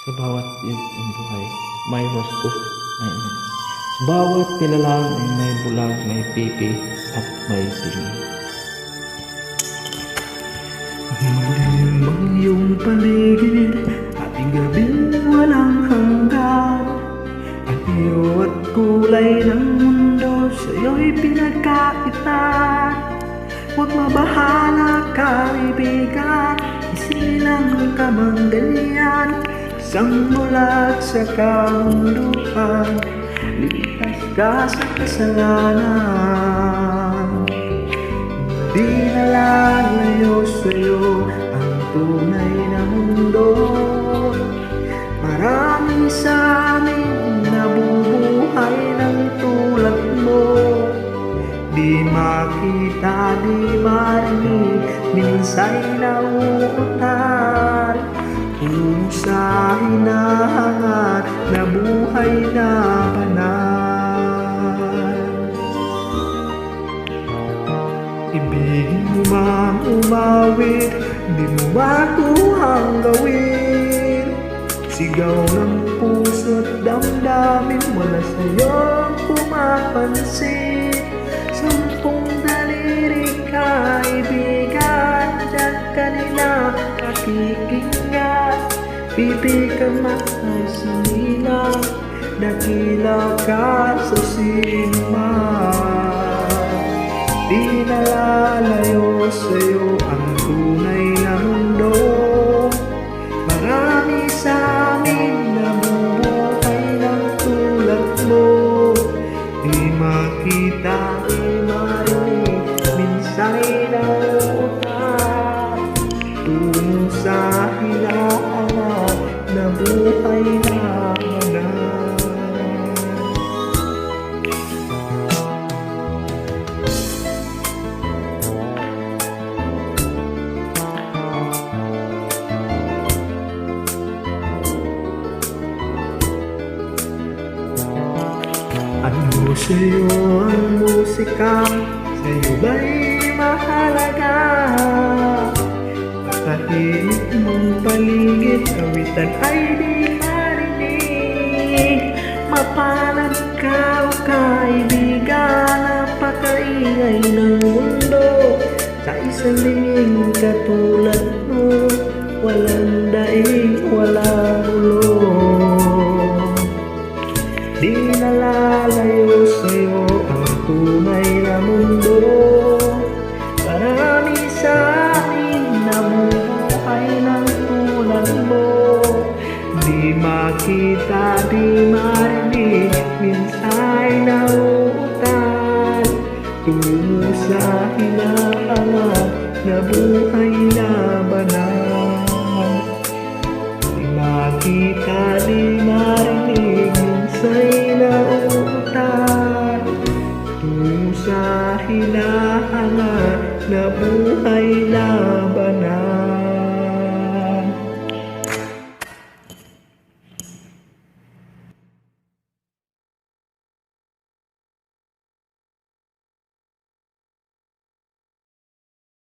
Sa bawat iyong ng buhay, may husto, sa bawat nilalang ay may bulag, may pipi, at may bingi. Madilim ang iyong paligid, ating gabing walang hanggan. Ang iyo at kulay ng mundo, sa'yo'y pinagkaitan. Huwag mabahala, kaibigan, isilang ka mang ganyan. Isang bulag sa kamunduan, ligtas ka sa kasalanan. Di nalalayo sa'yo ang tunay na mundo. Marami sa amin nabubuhay ng tulad mo. Di makita, di marinig, minsa'y nauutal. Kung sa hinahangat na buhay na banal. Ibigin mo mang umawit, di mo matuhang gawin. Sigaw ng puso't damdamin, wala sa'yong pumapansin. Sampung daliri kaibigan, diyan kanila pakikinggan. Pipi ka matay sinilang, dakila ka sa sinuman. Di nalalayo sa'yo ang tunay na mundo. Marami sa amin nabubuhay ng tulad mo. Di makita, di marinig, minsa'y nauutal. Tungo sa hinahanap na buhay na banal. Ano sa'yo ang musika? Sa'yo ba'y mahalaga? Kahit mong paligid, kawitan ay di marinig. Mapalad ka o kaibigan, napakaingay ng mundo. Sa isang linging katulad mo, walang daig, walang ulong. Di nalalayo sa'yo ang tunay na mundo. Marami sa amin nabubuhay ng tulad mo. Di makita, di marinig, minsa'y nauutal. Tungo sa hinahanap na buhay na banal.